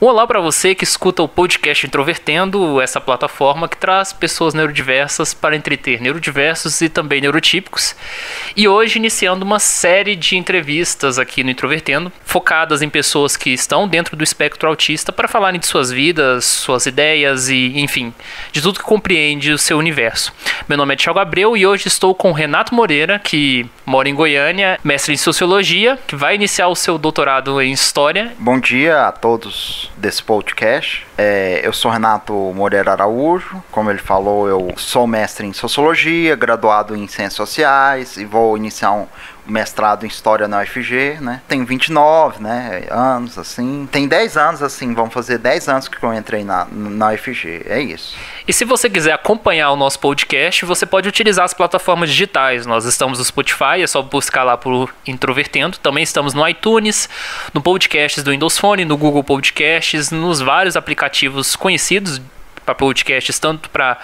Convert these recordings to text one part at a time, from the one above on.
Olá para você que escuta o podcast Introvertendo, essa plataforma que traz pessoas neurodiversas para entreter neurodiversos e também neurotípicos. E hoje iniciando uma série de entrevistas aqui no Introvertendo, focadas em pessoas que estão dentro do espectro autista para falarem de suas vidas, suas ideias e, enfim, de tudo que compreende o seu universo. Meu nome é Thiago Abreu e hoje estou com o Renato Moreira, que mora em Goiânia, mestre em Sociologia, que vai iniciar o seu doutorado em História. Bom dia a todos desse podcast. Eu sou Renato Moreira Araújo, como ele falou, eu sou mestre em Sociologia, graduado em Ciências Sociais e vou iniciar um mestrado em História na UFG, né? Tenho 29, anos, assim. Tem 10 anos, assim, vão fazer 10 anos que eu entrei na UFG, é isso. E se você quiser acompanhar o nosso podcast, você pode utilizar as plataformas digitais. Nós estamos no Spotify, é só buscar lá por Introvertendo. Também estamos no iTunes, no Podcasts do Windows Phone, no Google Podcasts, nos vários aplicativos conhecidos para podcasts, tanto para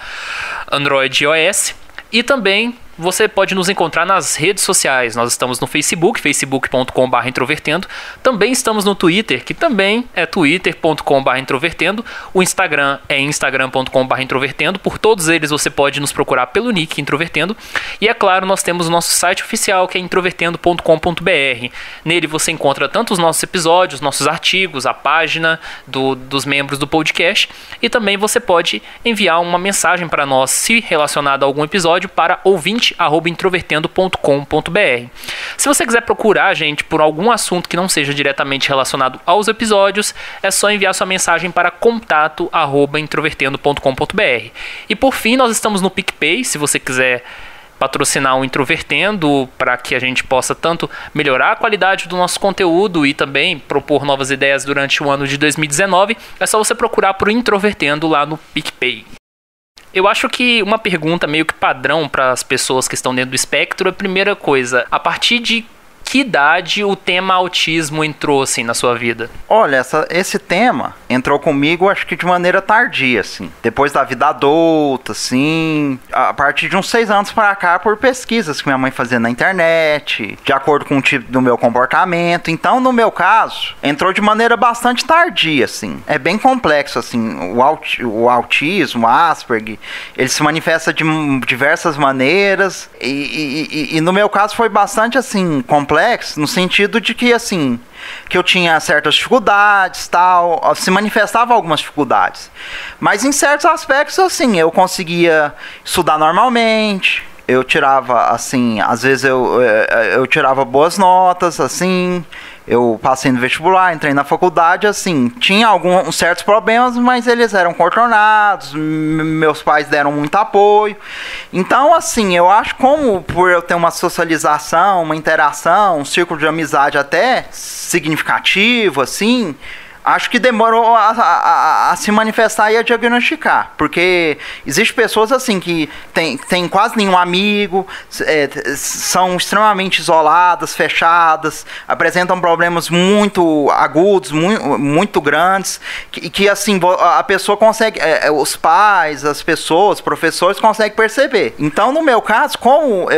Android e iOS. E também você pode nos encontrar nas redes sociais. Nós estamos no Facebook, facebook.com/introvertendo. Também estamos no Twitter, que também é twitter.com/introvertendo. O Instagram é instagram.com/introvertendo. Por todos eles você pode nos procurar pelo nick Introvertendo. E é claro, nós temos o nosso site oficial, que é introvertendo.com.br. Nele você encontra tanto os nossos episódios, nossos artigos, a página dos membros do podcast. E também você pode enviar uma mensagem para nós, se relacionada a algum episódio, para ouvinte@introvertendo.com.br. Se você quiser procurar a gente por algum assunto que não seja diretamente relacionado aos episódios, é só enviar sua mensagem para contato@introvertendo.com.br. E por fim, nós estamos no PicPay, se você quiser patrocinar o Introvertendo para que a gente possa tanto melhorar a qualidade do nosso conteúdo e também propor novas ideias durante o ano de 2019, é só você procurar por Introvertendo lá no PicPay. Eu acho que uma pergunta meio que padrão para as pessoas que estão dentro do espectro é a primeira coisa: a partir de que idade o tema autismo entrou assim na sua vida? Olha, esse tema entrou comigo, acho que de maneira tardia, assim. Depois da vida adulta, assim. A partir de uns 6 anos para cá, por pesquisas que minha mãe fazia na internet, de acordo com o tipo do meu comportamento. Então, no meu caso, entrou de maneira bastante tardia, assim. É bem complexo, assim. O autismo, o Asperger, ele se manifesta de diversas maneiras. E no meu caso foi bastante, assim, complexo, no sentido de que, assim, que eu tinha certas dificuldades, tal, se manifestava algumas dificuldades, mas em certos aspectos, assim, eu conseguia estudar normalmente, eu tirava, assim, às vezes eu tirava boas notas, assim, eu passei no vestibular, entrei na faculdade, assim, tinha alguns certos problemas, mas eles eram contornados, meus pais deram muito apoio. Então, assim, eu acho como por eu ter uma socialização, uma interação, um círculo de amizade até significativo, assim, acho que demorou a se manifestar e a diagnosticar, porque existem pessoas assim que tem quase nenhum amigo, são extremamente isoladas, fechadas, apresentam problemas muito agudos, muito grandes, que assim, a pessoa consegue, os pais, as pessoas, professores conseguem perceber. Então, no meu caso, como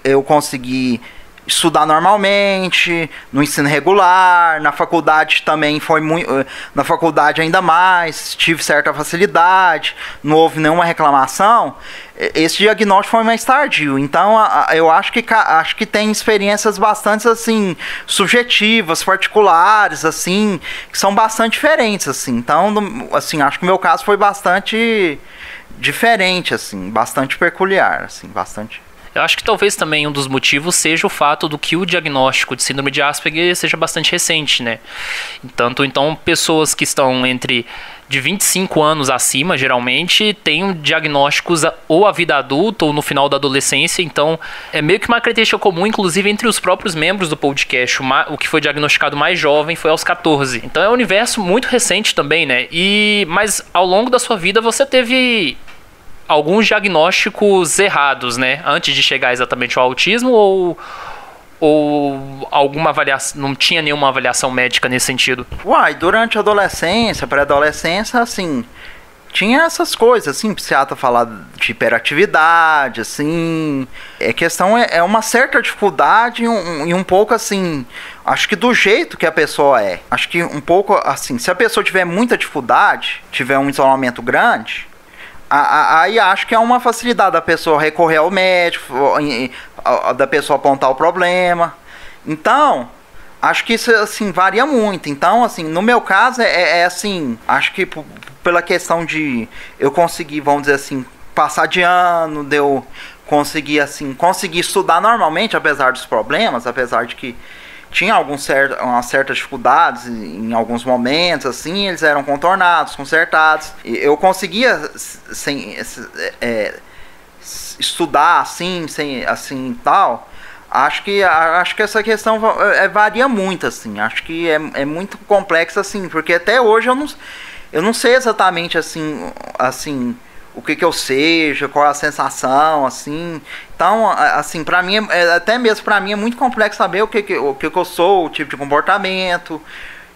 eu consegui estudar normalmente, no ensino regular, na faculdade também foi muito, na faculdade ainda mais, tive certa facilidade, não houve nenhuma reclamação, esse diagnóstico foi mais tardio. Então, eu acho que tem experiências bastante, assim, subjetivas, particulares, assim, que são bastante diferentes, assim. Então, assim, acho que o meu caso foi bastante diferente, assim, bastante peculiar, assim, bastante. Eu acho que talvez também um dos motivos seja o fato do que o diagnóstico de síndrome de Asperger seja bastante recente, né? Então, pessoas que estão entre de 25 anos acima, geralmente, têm diagnósticos ou a vida adulta ou no final da adolescência. Então, é meio que uma característica comum, inclusive, entre os próprios membros do podcast. O que foi diagnosticado mais jovem foi aos 14. Então, é um universo muito recente também, né? Mas, ao longo da sua vida, você teve alguns diagnósticos errados, né? Antes de chegar exatamente ao autismo, ou alguma avaliação, não tinha nenhuma avaliação médica nesse sentido? Durante a adolescência, pré-adolescência, assim, tinha essas coisas, assim, psiquiatra falar de hiperatividade, assim. A questão é uma certa dificuldade e um pouco assim, acho que do jeito que a pessoa é. Acho que um pouco assim, se a pessoa tiver muita dificuldade, tiver um isolamento grande, aí acho que é uma facilidade da pessoa recorrer ao médico, da pessoa apontar o problema. Então, acho que isso, assim, varia muito. Então, assim, no meu caso, assim, acho que pela questão de eu conseguir, vamos dizer assim, passar de ano, de eu conseguir estudar normalmente, apesar dos problemas, apesar de que tinha umas certas dificuldades em alguns momentos, assim, eles eram contornados, consertados. Eu conseguia estudar assim, tal. Acho que essa questão varia muito, assim. Acho que é muito complexa, assim, porque até hoje eu não sei exatamente, assim o que eu seja, qual é a sensação, assim. Então, assim, para mim, até mesmo para mim é muito complexo saber o que eu sou, o tipo de comportamento.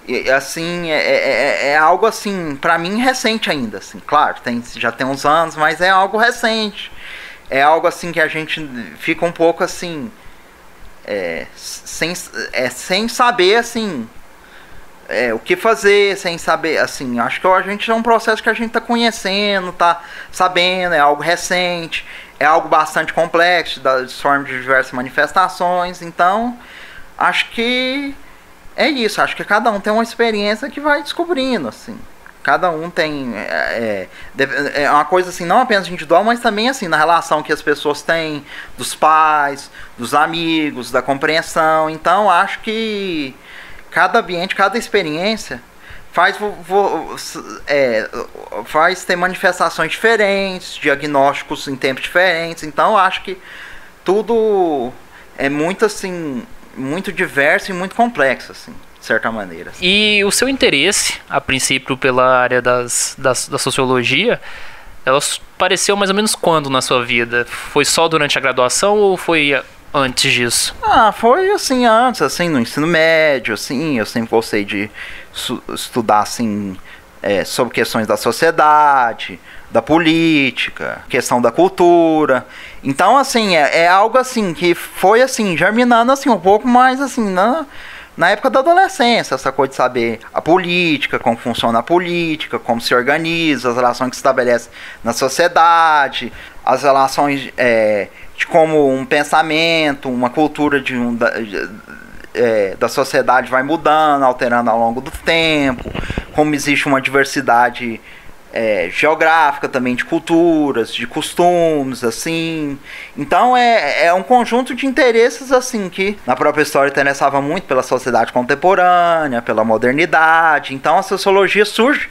E, assim, é algo, assim, para mim recente ainda, assim. Claro, já tem uns anos, mas é algo recente. É algo, assim, que a gente fica um pouco, assim, sem saber, assim, o que fazer, sem saber, assim, acho que a gente é um processo que a gente tá conhecendo, tá sabendo, é algo recente, é algo bastante complexo, de forma de diversas manifestações. Então, acho que é isso, acho que cada um tem uma experiência que vai descobrindo, assim. Cada um tem uma coisa assim, não apenas individual, mas também assim, na relação que as pessoas têm dos pais, dos amigos, da compreensão. Então, acho que cada ambiente, cada experiência faz ter manifestações diferentes, diagnósticos em tempos diferentes. Então, acho que tudo é muito, assim, muito diverso e muito complexo, assim, de certa maneira. E o seu interesse, a princípio, pela área da sociologia, ela apareceu mais ou menos quando na sua vida? Foi só durante a graduação ou foi antes disso? Foi assim, antes, assim, no ensino médio, assim, eu sempre gostei de estudar, assim, sobre questões da sociedade, da política, questão da cultura. Então, assim, é algo, assim, que foi, assim, germinando, assim, um pouco mais, assim, na época da adolescência, essa coisa de saber a política, como funciona a política, como se organiza, as relações que se estabelecem na sociedade, as relações de como um pensamento, uma cultura da sociedade vai mudando, alterando ao longo do tempo, como existe uma diversidade geográfica também, de culturas, de costumes, assim. Então é um conjunto de interesses, assim, que na própria história interessava muito pela sociedade contemporânea, pela modernidade. Então a sociologia surge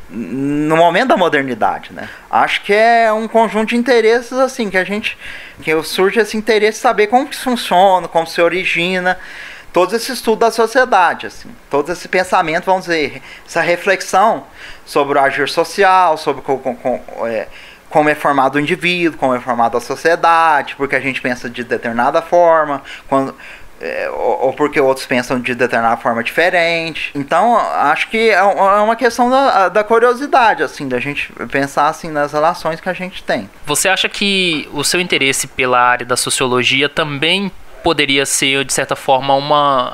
no momento da modernidade, né? Acho que é um conjunto de interesses, assim, que surge esse interesse de saber como que funciona, como se origina todo esse estudo da sociedade, assim, todo esse pensamento, vamos dizer, essa reflexão sobre o agir social, sobre como é formado o indivíduo, como é formada a sociedade, porque a gente pensa de determinada forma, ou porque outros pensam de determinada forma diferente. Então, acho que é uma questão da curiosidade, assim, da gente pensar, assim, nas relações que a gente tem. Você acha que o seu interesse pela área da sociologia também poderia ser, de certa forma,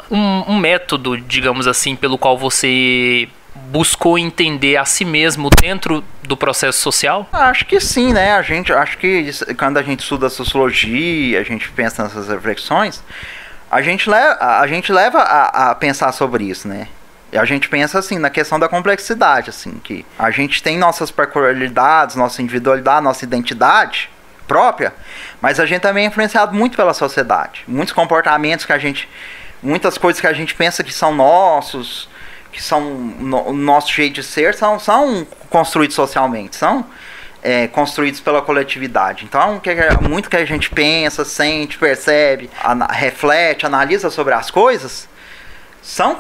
um método, digamos assim, pelo qual você buscou entender a si mesmo dentro do processo social? Acho que sim, né? Acho que quando a gente estuda sociologia, a gente pensa nessas reflexões, a gente leva a pensar sobre isso, né? E a gente pensa, assim, na questão da complexidade, assim, que a gente tem nossas peculiaridades, nossa individualidade, nossa identidade própria, mas a gente também é influenciado muito pela sociedade. Muitos comportamentos muitas coisas que a gente pensa que são nossos, que são o nosso jeito de ser, são construídos socialmente, são construídos pela coletividade. Então, muito que a gente pensa, sente, percebe, reflete, analisa sobre as coisas, são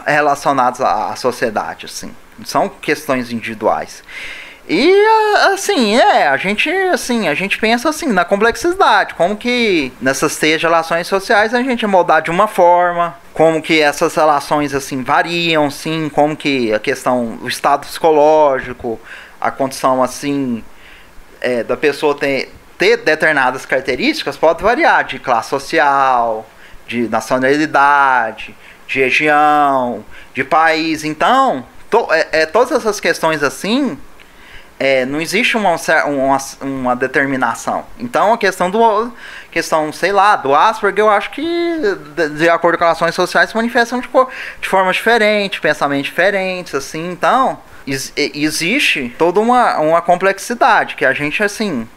relacionados à sociedade, assim. São questões individuais. E assim, a gente pensa assim na complexidade, como que nessas três relações sociais a gente é moldado de uma forma, como que essas relações assim variam, sim, como que a questão, o estado psicológico, a condição assim da pessoa ter determinadas características pode variar de classe social, de nacionalidade, de região, de país. Então, todas essas questões assim, não existe uma determinação. Então, a questão sei lá, do Asperger, eu acho que, de acordo com as relações sociais, se manifestam de formas diferentes, pensamentos diferentes, assim. Então, existe toda uma complexidade que a gente, assim...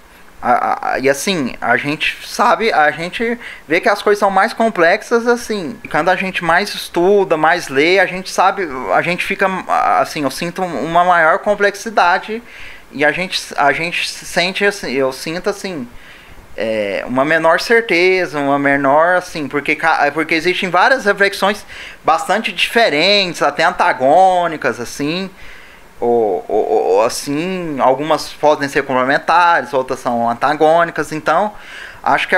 E assim, a gente sabe, a gente vê que as coisas são mais complexas assim. E quando a gente mais estuda, mais lê, a gente sabe, a gente fica assim, eu sinto uma maior complexidade e a gente sente assim, eu sinto assim, uma menor certeza, uma menor assim, porque existem várias reflexões bastante diferentes, até antagônicas assim. Ou assim, algumas podem ser complementares, outras são antagônicas. Então, acho que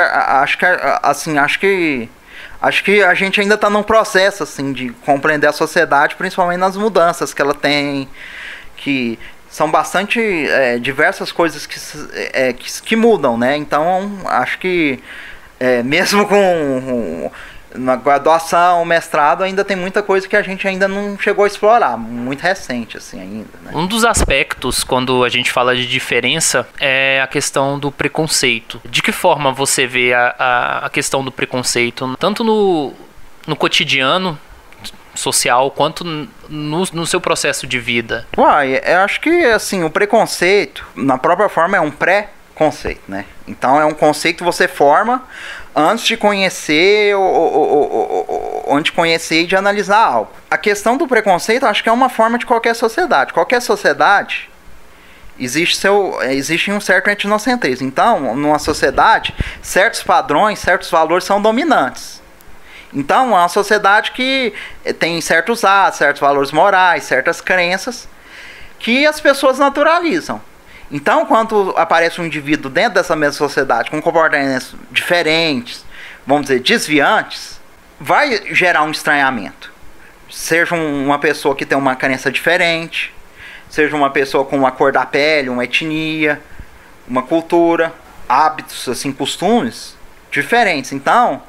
a gente ainda está num processo assim de compreender a sociedade, principalmente nas mudanças que ela tem, que são bastante diversas coisas que mudam, né? Então, acho que mesmo na graduação, mestrado, ainda tem muita coisa que a gente ainda não chegou a explorar, muito recente assim ainda, né? Um dos aspectos, quando a gente fala de diferença, é a questão do preconceito. De que forma você vê a questão do preconceito, tanto no cotidiano social, quanto no seu processo de vida? Eu acho que assim, o preconceito, na própria forma, é um pré-conceito, né? Então é um conceito que você forma antes de conhecer e de analisar algo. A questão do preconceito, acho que é uma forma de qualquer sociedade. Qualquer sociedade existe um certo etnocentrismo. Então, numa sociedade, certos padrões, certos valores são dominantes. Então, é uma sociedade que tem certos atos, certos valores morais, certas crenças que as pessoas naturalizam. Então, quando aparece um indivíduo dentro dessa mesma sociedade com comportamentos diferentes, vamos dizer, desviantes, vai gerar um estranhamento. Seja uma pessoa que tem uma crença diferente, seja uma pessoa com uma cor da pele, uma etnia, uma cultura, hábitos, assim, costumes diferentes. Então,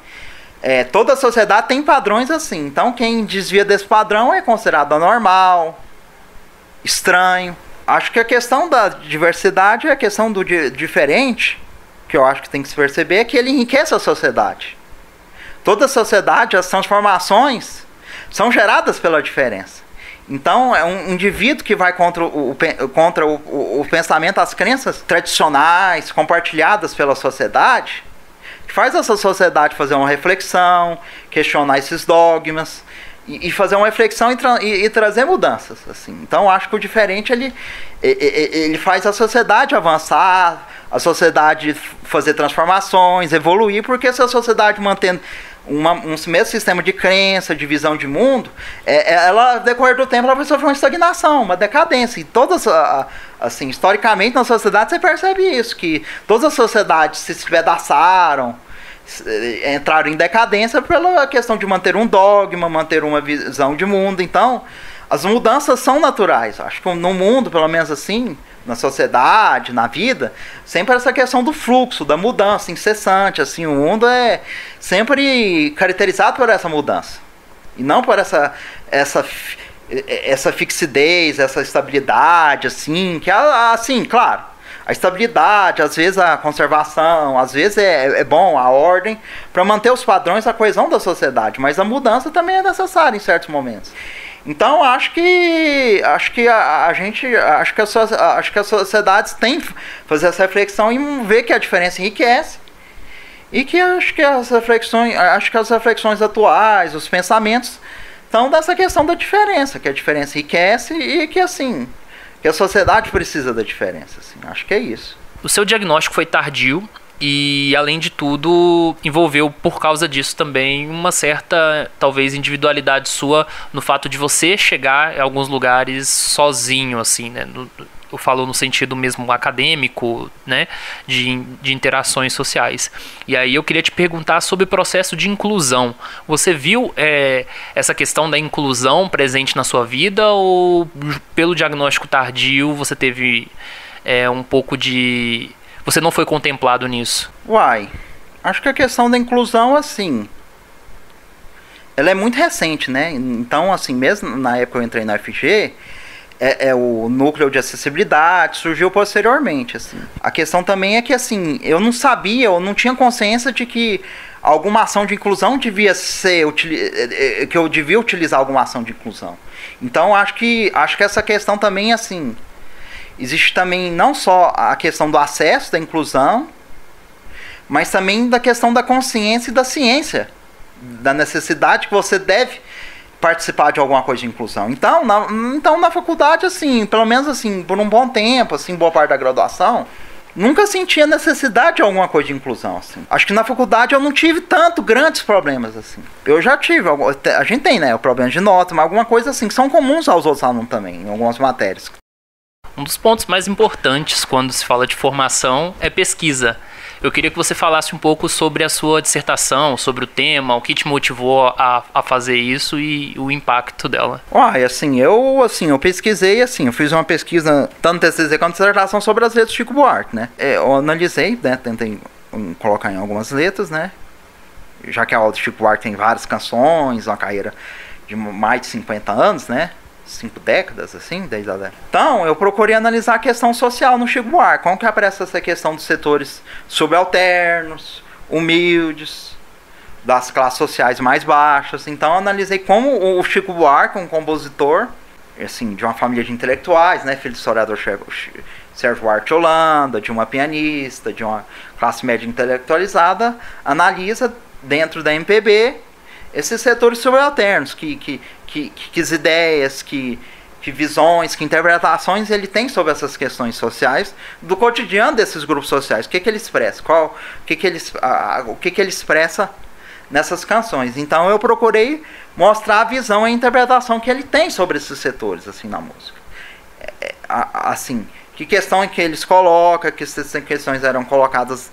toda a sociedade tem padrões assim. Então, quem desvia desse padrão é considerado anormal, estranho. Acho que a questão da diversidade, a questão do diferente, que eu acho que tem que se perceber, é que ele enriquece a sociedade. Toda a sociedade, as transformações são geradas pela diferença. Então, é um indivíduo que vai contra o pensamento, as crenças tradicionais, compartilhadas pela sociedade, que faz essa sociedade fazer uma reflexão, questionar esses dogmas, e fazer uma reflexão e trazer mudanças, assim. Então, acho que o diferente ele faz a sociedade avançar, a sociedade fazer transformações, evoluir, porque se a sociedade mantém um mesmo sistema de crença, de visão de mundo, ela, no decorrer do tempo, ela vai sofrer uma estagnação, uma decadência. E todas, assim, historicamente, na sociedade, você percebe isso, que todas as sociedades se despedaçaram, entraram em decadência pela questão de manter um dogma, manter uma visão de mundo. Então, as mudanças são naturais. Acho que no mundo, pelo menos assim, na sociedade, na vida, sempre essa questão do fluxo, da mudança incessante. Assim, o mundo é sempre caracterizado por essa mudança. E não por essa fixidez, essa estabilidade, assim, que assim, claro, a estabilidade, às vezes a conservação, às vezes é bom a ordem para manter os padrões, a coesão da sociedade, mas a mudança também é necessária em certos momentos. Então acho que as sociedades têm que fazer essa reflexão e ver que a diferença enriquece e que acho que as reflexões atuais, os pensamentos estão dessa questão da diferença, que a diferença enriquece e que assim, que a sociedade precisa da diferença, assim. Acho que é isso. O seu diagnóstico foi tardio E, além de tudo, envolveu, por causa disso também, uma certa, talvez, individualidade sua no fato de você chegar em alguns lugares sozinho, assim, né? Eu falo no sentido mesmo acadêmico, né? De interações sociais. E aí eu queria te perguntar sobre o processo de inclusão. Você viu essa questão da inclusão presente na sua vida, ou pelo diagnóstico tardio você teve um pouco de... Você não foi contemplado nisso? Uai, acho que a questão da inclusão, assim, ela é muito recente, né? Então, assim, mesmo na época que eu entrei na UFG, o núcleo de acessibilidade surgiu posteriormente, assim. A questão também é que, assim, eu não sabia, eu não tinha consciência de que alguma ação de inclusão devia ser, que eu devia utilizar alguma ação de inclusão. Então, acho que essa questão também, assim... Existe também não só a questão do acesso, da inclusão, mas também da questão da consciência e da ciência, da necessidade que você deve participar de alguma coisa de inclusão. Então, na faculdade, assim, pelo menos assim, por um bom tempo, assim, boa parte da graduação, nunca senti a necessidade de alguma coisa de inclusão, assim. Acho que na faculdade eu não tive tanto grandes problemas, assim. Eu já tive, a gente tem, né, o problema de nota, mas alguma coisa assim, que são comuns aos outros alunos também, em algumas matérias. Um dos pontos mais importantes quando se fala de formação é pesquisa. Eu queria que você falasse um pouco sobre a sua dissertação, sobre o tema, o que te motivou a fazer isso e o impacto dela. Eu pesquisei, assim, eu fiz uma pesquisa, tanto TCC quanto dissertação, sobre as letras de Chico Buarque, né? Eu analisei, né, tentei colocar em algumas letras, né? Já que a obra de Chico Buarque tem várias canções, uma carreira de mais de 50 anos, né? 5 décadas, assim, desde a... Então, eu procurei analisar a questão social no Chico Buarque. Como que aparece essa questão dos setores subalternos, humildes, das classes sociais mais baixas. Então, eu analisei como o Chico Buarque, um compositor, assim, de uma família de intelectuais, né, filho do historiador Sérgio Buarque de Holanda, de uma pianista, de uma classe média intelectualizada, analisa dentro da MPB esses setores subalternos, que ideias, que visões, que interpretações ele tem sobre essas questões sociais do cotidiano desses grupos sociais. O que ele expressa? O que ele expressa nessas canções? Então eu procurei mostrar a visão e a interpretação que ele tem sobre esses setores, assim, na música. Assim, que questão é que eles colocam, que essas questões eram colocadas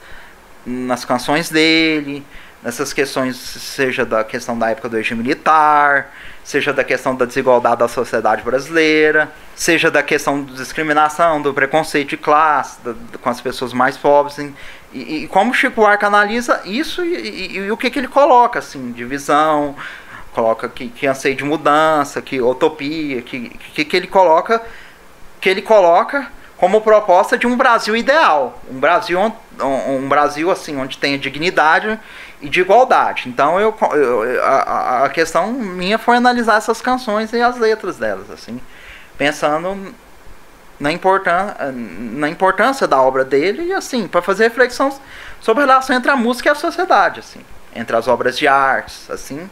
nas canções dele, nessas questões, seja da questão da época do regime militar, seja da questão da desigualdade da sociedade brasileira, seja da questão da discriminação, do preconceito de classe, com as pessoas mais pobres, e como o Chico Buarque analisa isso e o que ele coloca, assim, de visão, coloca que anseio de mudança, que utopia, que ele coloca como proposta de um Brasil ideal, um Brasil assim, onde tenha dignidade e de igualdade. Então a questão minha foi analisar essas canções e as letras delas, assim, pensando na importância da obra dele e, assim, para fazer reflexão sobre a relação entre a música e a sociedade, assim, entre as obras de artes, assim,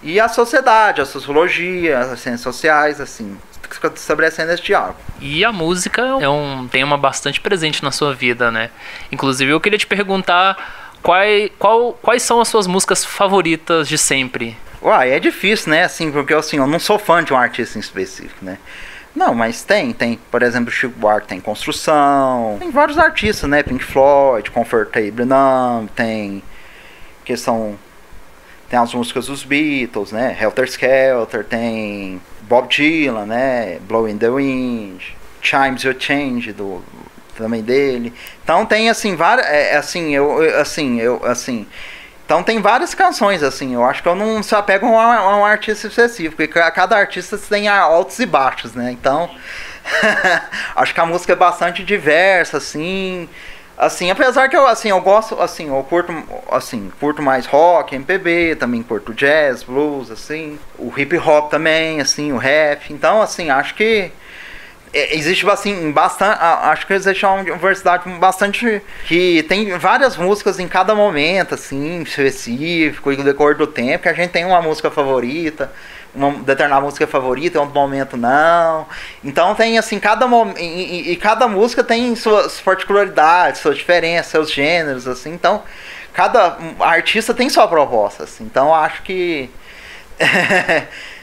e a sociedade, a sociologia, as ciências sociais, assim, estabelecendo esse diálogo. E a música é um tema bastante presente na sua vida, né? Inclusive eu queria te perguntar quais são as suas músicas favoritas de sempre? É difícil, né? Assim, porque assim, eu não sou fã de um artista em específico, né? Não, mas tem, por exemplo, Chico Buarque tem Construção, tem vários artistas, né? Pink Floyd, Comfortable Numb, tem as músicas dos Beatles, né? Helter Skelter, tem Bob Dylan, né? Blowing the Wind, Chimes You Change, também dele. Então tem, assim, várias, então tem várias canções, assim. Eu acho que eu não se apego a um artista específico, porque cada artista tem altos e baixos, né? Então acho que a música é bastante diversa, assim, apesar que eu gosto, assim, eu curto mais rock, MPB, também curto jazz, blues, assim, o hip hop também, assim, o rap. Então, assim, acho que existe, assim, acho que existe uma diversidade bastante, que tem várias músicas em cada momento, assim, específico, e no decorrer do tempo, que a gente tem uma música favorita, uma determinada música favorita, em outro momento não. Então tem assim, cada música tem suas particularidades, suas diferenças, seus gêneros, assim. Então, cada artista tem sua proposta, assim. Então, acho que...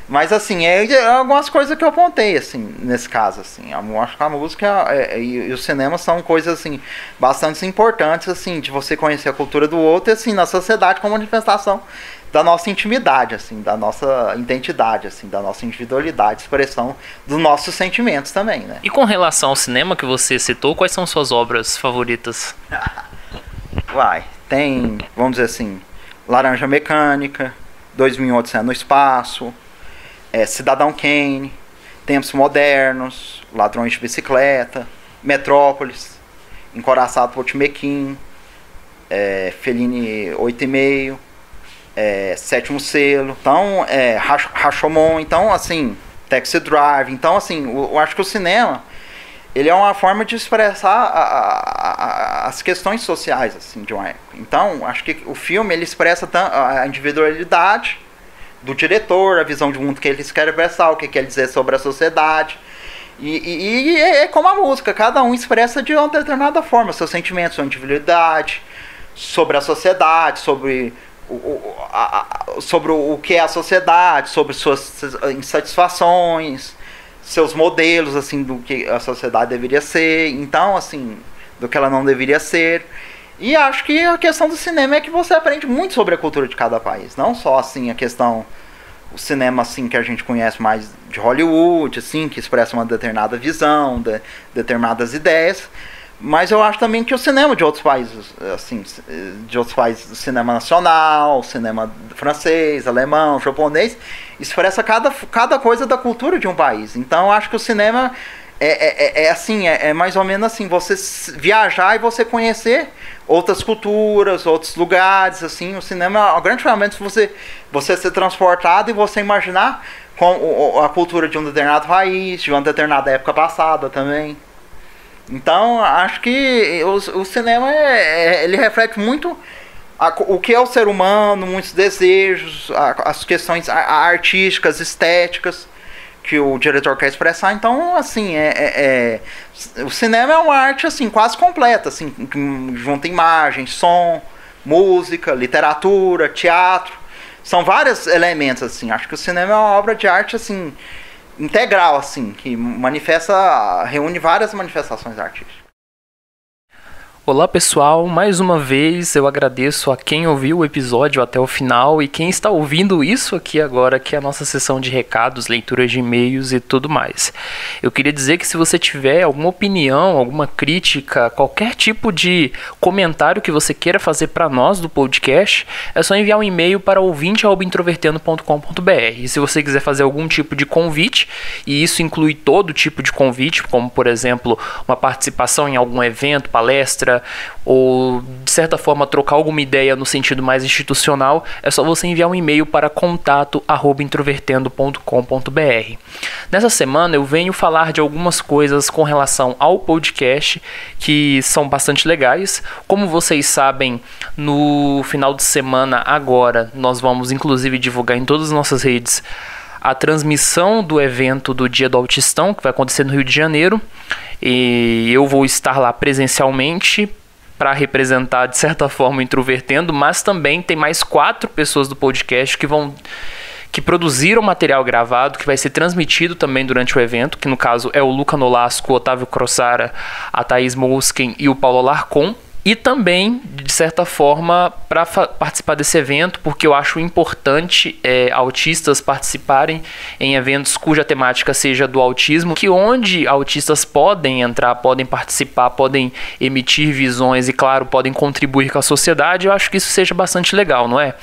Mas, assim, algumas coisas que eu apontei, assim, nesse caso, assim. Eu acho que a música e o cinema são coisas, assim, bastante importantes, assim, de você conhecer a cultura do outro e, assim, na sociedade como manifestação da nossa intimidade, assim, da nossa identidade, assim, da nossa individualidade, expressão dos nossos sentimentos também, né? E com relação ao cinema que você citou, quais são suas obras favoritas? Tem, vamos dizer assim, Laranja Mecânica, 2001 Odisseia no Espaço, Cidadão Kane, Tempos Modernos, Ladrões de Bicicleta, Metrópolis, Encoraçado por Timequim, Fellini 8,5, Sétimo Selo, então, Rashomon, então, assim, Taxi Drive, então, assim, eu acho que o cinema, ele é uma forma de expressar as questões sociais, assim, de uma época. Então, acho que o filme, ele expressa a individualidade do diretor, a visão de mundo que eles querem expressar, o que quer dizer sobre a sociedade. E é como a música, cada um expressa de uma determinada forma seus sentimentos, sua individualidade, sobre a sociedade, sobre o que é a sociedade, sobre suas insatisfações, seus modelos, assim, do que a sociedade deveria ser, então, assim, do que ela não deveria ser. E acho que a questão do cinema é que você aprende muito sobre a cultura de cada país, não só, assim, a questão, o cinema, assim, que a gente conhece mais de Hollywood, assim, que expressa uma determinada visão, determinadas ideias, mas eu acho também que o cinema de outros países, assim, de outros países, o cinema nacional, o cinema francês, alemão, japonês, expressa cada coisa da cultura de um país. Então eu acho que o cinema assim, mais ou menos assim, você viajar e você conhecer outras culturas, outros lugares, assim. O cinema é uma grande ferramenta de você ser transportado e você imaginar com a cultura de um determinado país, de uma determinada época passada também. Então, acho que o cinema, ele reflete muito o que é o ser humano, muitos desejos, as questões artísticas, estéticas, que o diretor quer expressar. Então, assim, o cinema é uma arte, assim, quase completa, assim, que junta imagem, som, música, literatura, teatro. São vários elementos, assim. Acho que o cinema é uma obra de arte, assim, integral, assim, que reúne várias manifestações artísticas. Olá pessoal, mais uma vez eu agradeço a quem ouviu o episódio até o final e quem está ouvindo isso aqui agora, que é a nossa sessão de recados, leituras de e-mails e tudo mais. Eu queria dizer que se você tiver alguma opinião, alguma crítica, qualquer tipo de comentário que você queira fazer para nós do podcast, é só enviar um e-mail para ouvinte@introvertendo.com.br. E se você quiser fazer algum tipo de convite, e isso inclui todo tipo de convite, como por exemplo uma participação em algum evento, palestra, ou de certa forma trocar alguma ideia no sentido mais institucional, é só você enviar um e-mail para contato@introvertendo.com.br. Nessa semana eu venho falar de algumas coisas com relação ao podcast que são bastante legais. Como vocês sabem, no final de semana agora nós vamos inclusive divulgar em todas as nossas redes a transmissão do evento do Dia do Autistão, que vai acontecer no Rio de Janeiro, e eu vou estar lá presencialmente para representar, de certa forma, o Introvertendo, mas também tem mais 4 pessoas do podcast que produziram material gravado, que vai ser transmitido também durante o evento, que no caso é o Luca Nolasco, o Otávio Crossara, a Thaís Mosken e o Paulo Alarcon. E também, de certa forma, para participar desse evento, porque eu acho importante autistas participarem em eventos cuja temática seja do autismo, que onde autistas podem entrar, podem participar, podem emitir visões e, claro, podem contribuir com a sociedade. Eu acho que isso seja bastante legal, não é?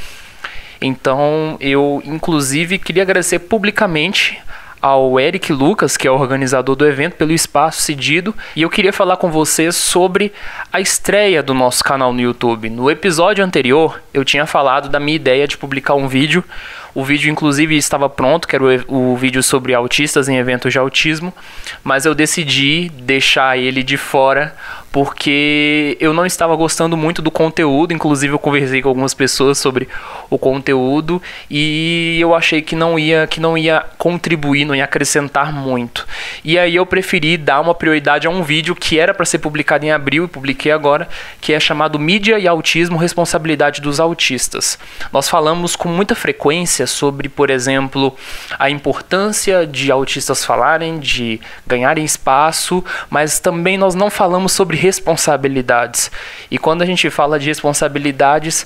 Então, eu, inclusive, queria agradecer publicamente ao Eric Lucas, que é o organizador do evento, pelo espaço cedido, e eu queria falar com vocês sobre a estreia do nosso canal no YouTube. No episódio anterior, eu tinha falado da minha ideia de publicar um vídeo. O vídeo, inclusive, estava pronto, que era o vídeo sobre autistas em eventos de autismo, mas eu decidi deixar ele de fora porque eu não estava gostando muito do conteúdo. Inclusive eu conversei com algumas pessoas sobre o conteúdo e eu achei que não ia contribuir, não ia acrescentar muito. E aí eu preferi dar uma prioridade a um vídeo que era para ser publicado em abril e publiquei agora, que é chamado Mídia e Autismo, Responsabilidade dos Autistas. Nós falamos com muita frequência sobre, por exemplo, a importância de autistas falarem, de ganharem espaço, mas também nós não falamos sobre responsabilidades. E quando a gente fala de responsabilidades,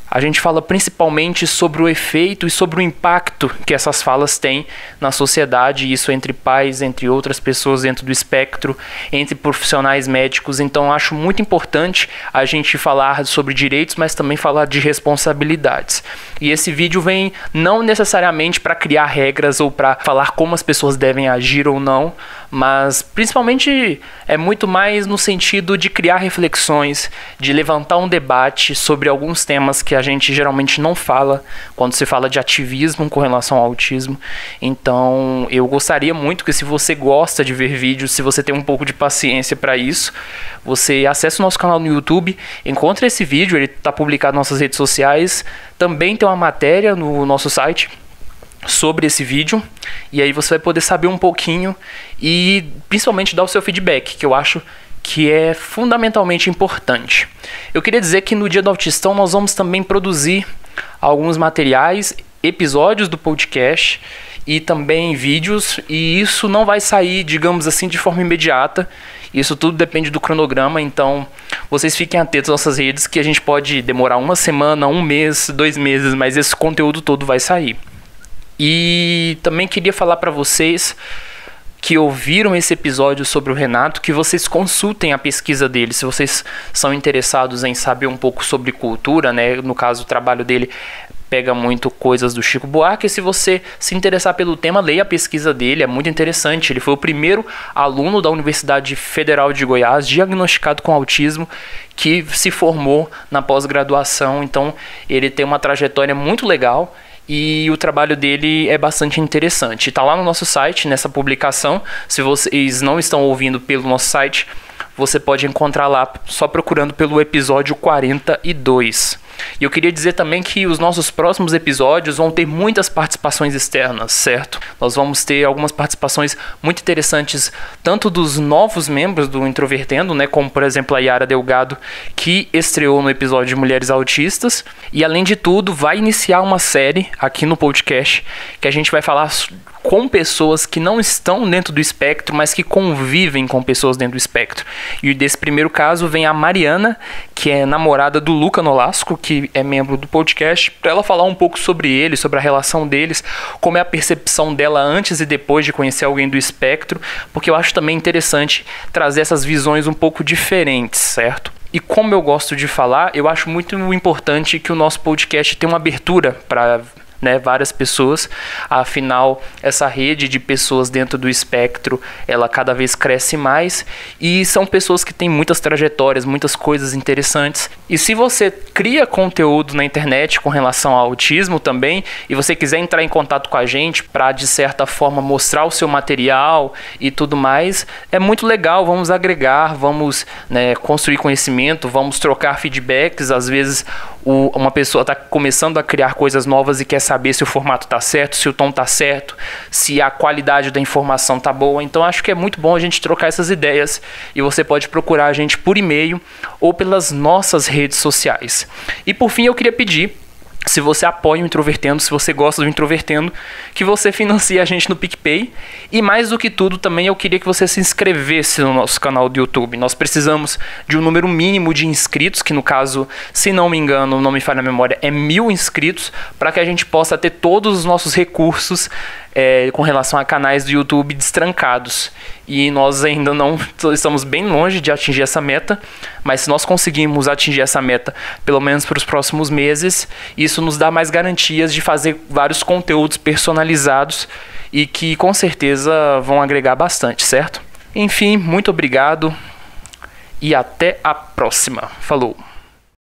a gente fala principalmente sobre o efeito e sobre o impacto que essas falas têm na sociedade, isso entre pais, entre outras pessoas dentro do espectro, entre profissionais médicos. Então acho muito importante a gente falar sobre direitos, mas também falar de responsabilidades. E esse vídeo vem não necessariamente para criar regras ou para falar como as pessoas devem agir ou não, mas principalmente é muito mais no sentido de criar reflexões, de levantar um debate sobre alguns temas que a gente geralmente não fala quando se fala de ativismo com relação ao autismo. Então eu gostaria muito que, se você gosta de ver vídeos, se você tem um pouco de paciência para isso, você acesse o nosso canal no YouTube, encontre esse vídeo, ele está publicado nas nossas redes sociais, também tem uma matéria no nosso site sobre esse vídeo, e aí você vai poder saber um pouquinho e principalmente dar o seu feedback, que eu acho que é fundamentalmente importante. Eu queria dizer que no Dia do Autistão nós vamos também produzir alguns materiais, episódios do podcast e também vídeos, e isso não vai sair, digamos assim, de forma imediata. Isso tudo depende do cronograma, então vocês fiquem atentos às nossas redes, que a gente pode demorar uma semana, um mês, 2 meses, mas esse conteúdo todo vai sair. E também queria falar para vocês que ouviram esse episódio sobre o Renato, que vocês consultem a pesquisa dele. Se vocês são interessados em saber um pouco sobre cultura, né? No caso, o trabalho dele pega muito coisas do Chico Buarque. Se você se interessar pelo tema, leia a pesquisa dele, é muito interessante. Ele foi o primeiro aluno da Universidade Federal de Goiás diagnosticado com autismo que se formou na pós-graduação. Então ele tem uma trajetória muito legal e o trabalho dele é bastante interessante. Está lá no nosso site, nessa publicação. Se vocês não estão ouvindo pelo nosso site, você pode encontrar lá só procurando pelo episódio 42. E eu queria dizer também que os nossos próximos episódios vão ter muitas participações externas, certo? Nós vamos ter algumas participações muito interessantes, tanto dos novos membros do Introvertendo, né, como por exemplo a Yara Delgado, que estreou no episódio de Mulheres Autistas. E além de tudo, vai iniciar uma série aqui no podcast que a gente vai falar com pessoas que não estão dentro do espectro, mas que convivem com pessoas dentro do espectro. E desse primeiro caso vem a Mariana, que é namorada do Luca Nolasco, que é membro do podcast, para ela falar um pouco sobre ele, sobre a relação deles, como é a percepção dela antes e depois de conhecer alguém do espectro, porque eu acho também interessante trazer essas visões um pouco diferentes, certo? E como eu gosto de falar, eu acho muito importante que o nosso podcast tenha uma abertura para várias pessoas. Afinal, essa rede de pessoas dentro do espectro, ela cada vez cresce mais, e são pessoas que têm muitas trajetórias, muitas coisas interessantes. E se você cria conteúdo na internet com relação ao autismo também, e você quiser entrar em contato com a gente para, de certa forma, mostrar o seu material e tudo mais, é muito legal. Vamos agregar, vamos construir conhecimento, vamos trocar feedbacks. Às vezes uma pessoa está começando a criar coisas novas e quer saber se o formato está certo, se o tom está certo, se a qualidade da informação está boa. Então acho que é muito bom a gente trocar essas ideias, e você pode procurar a gente por e-mail ou pelas nossas redes sociais. E por fim, eu queria pedir, se você apoia o Introvertendo, se você gosta do Introvertendo, que você financie a gente no PicPay. E mais do que tudo, também eu queria que você se inscrevesse no nosso canal do YouTube. Nós precisamos de um número mínimo de inscritos, que no caso, se não me engano, não me falha a memória, é 1000 inscritos, para que a gente possa ter todos os nossos recursos com relação a canais do YouTube destrancados. E nós ainda não estamos bem longe de atingir essa meta, mas se nós conseguirmos atingir essa meta, pelo menos para os próximos meses, isso nos dá mais garantias de fazer vários conteúdos personalizados e que com certeza vão agregar bastante, certo? Enfim, muito obrigado e até a próxima. Falou!